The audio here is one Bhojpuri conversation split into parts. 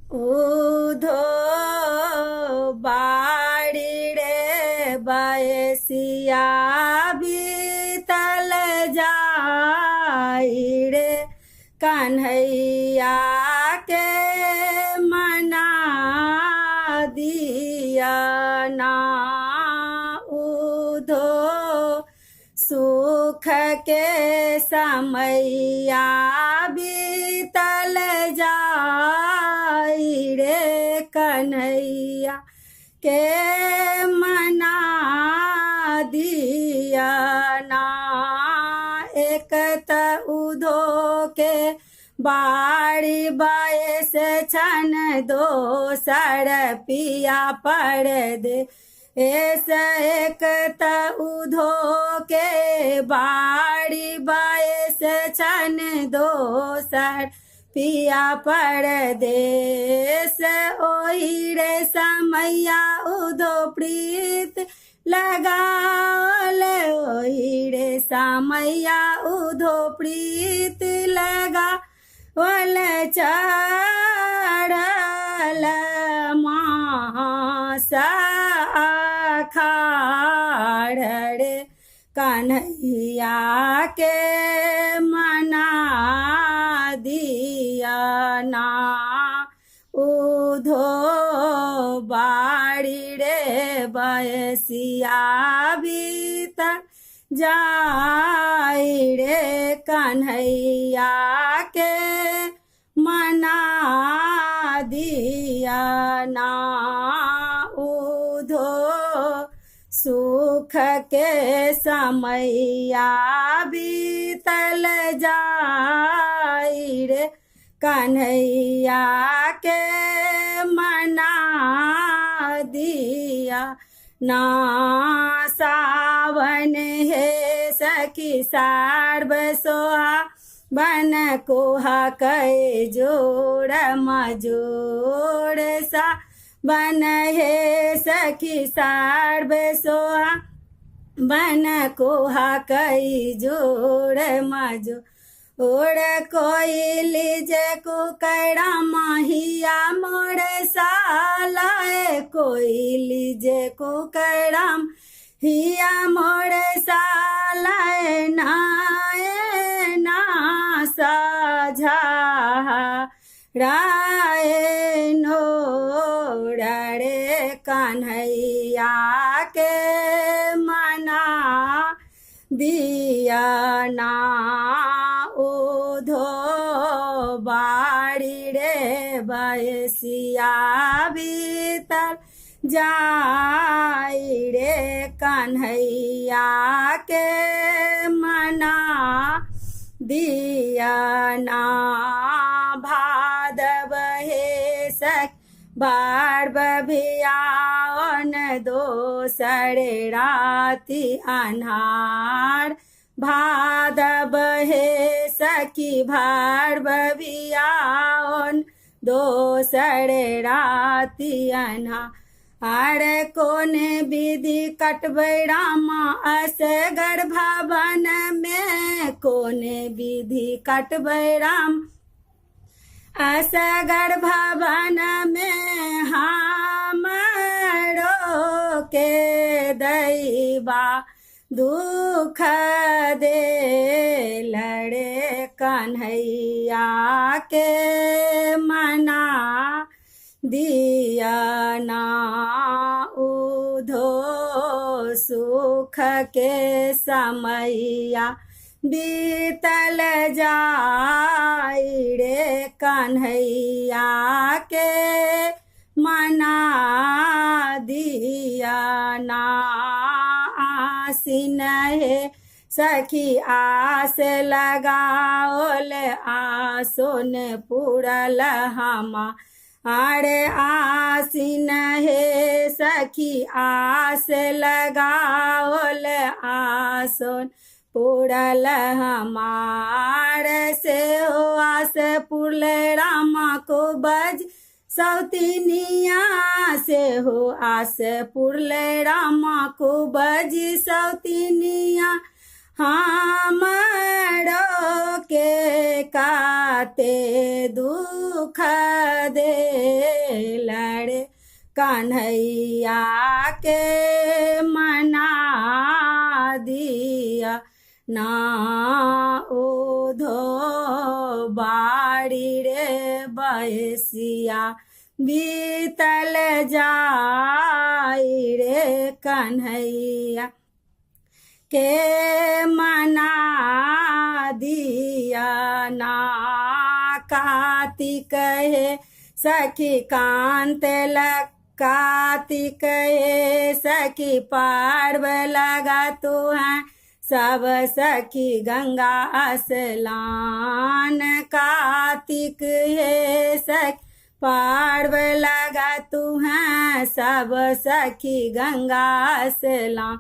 उधो बाड़ी रे बयसिया बीतल जाई रे कन्हैया के मना दिया ना उधो सुख के समैया बीतल जाई रे कन्हैया के मना दिया ना। एक त उधो के बाड़ी बायस छन दोसर पिया पड़ दे ऐसा एक त उधो के बाड़ी बायस छन दोसर पिया परदेस ओही रे समैया उधो प्रीत लगाल ओही रे समैया उधो प्रीत लगा वल चढ़ल आषाढ़ रे कन्हैया के मना दिया ना। उधो बाड़ी रे बयसिया बीतल जाई रे कन्हैया के मना दिया ना। उधो सुख के समैया बीतल जाई रे कन्हैया के मना दिया ना। सावन है सखी साड़ बसोहा बन कोहा कै जोड़ मजोड़ सा बन है सखी साड़ बसोहा बन कोहा कई जोड़ मजो ओड़ कोई लीजे को कैड़ा माहिया मोड़ सालाए कोई लीजे को कैड़ा हिया मोड़ सालाए नाए ना साझा राय नोड़े कन्हैया के मना दिया ना। उधो बाड़ी रे बयसिया बीतल जाई रे कन्हैया के मना दिया ना। भादव हे सख बार बभियान दोसर राति अन्हार भादव हे सखी भार बभियान दोसर राति अन्हार कोने विधि कटबै रामा असगर भवन में कोने विधि कटबै राम असगर भवन में हमरो के दैबा दुख दे लड़े कन्हैया के मना दिया ना। उधो सुख के समैया बीतल जाई रे कन्हैया के मना दिया ना। आसीन है सखी आस लगाओल आसोन पुरल हमा आरे आसीन है सखी आस लगाओल आसोन पुरल हमार से हो आस पुरल रामा को बज सौतीनिया से हो आस पुरल रामा को बज सौतीनिया हमरो के काते दुख दे लड़े कन्हैया के मना दिया ना उधो बाड़ी रे बयसिया बीतल जाई रे कन्हैया के मना दिया ना कार्तिक हे सखी कांत कार्तिक हे सखी पार्व लगा तू है सब सखी गंगा स्नान कार्तिक हे सखी पार्व लगा तू है सब सखी गंगा स्नान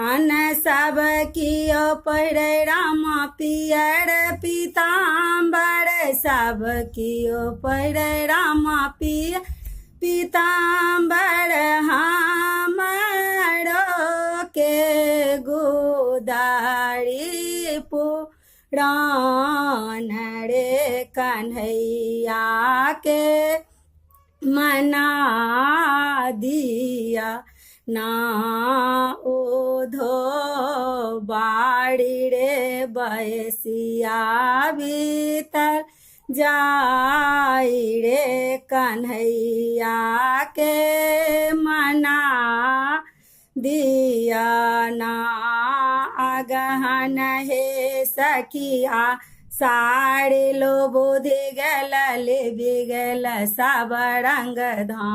अन सब कियो पढ़े रामा पियर पीताम्बर सब कियो पढ़े रामा पियर पीताम्बर हमरो के गोदारी पुराण रे कन्हैया के मना दिया ना उधो बाड़ी रे बयसिया भीतर जाई रे कन्हैया के मना दिया ना अगहन हे सखिया साड़ी लो बुधि गल ले गल सब रंग धा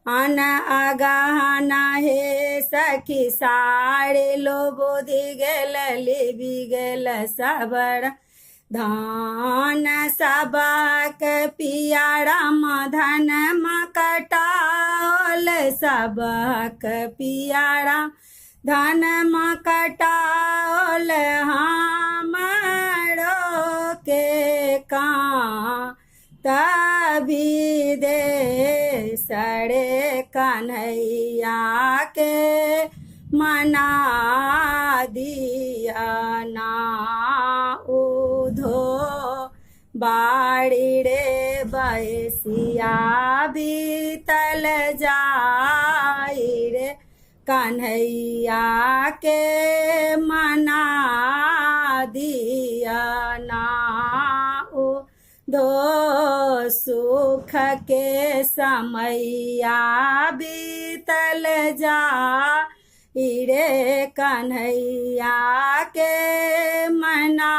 अन अगहना हे सखी साड़ी लो बुधि गल ले गल सब धान सबक पिया राम धन मकटाल सबक पिया राम धन मकटाल हमरो के का तभी दे सड़े कन्हैया के मना दिया ना उधो बाड़ी रे बयसिया बीतल जाई रे कन्हैया के मना दिया ना दो सुख के समैया बीतल जा रे कन्हैया के मना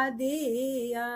दिया।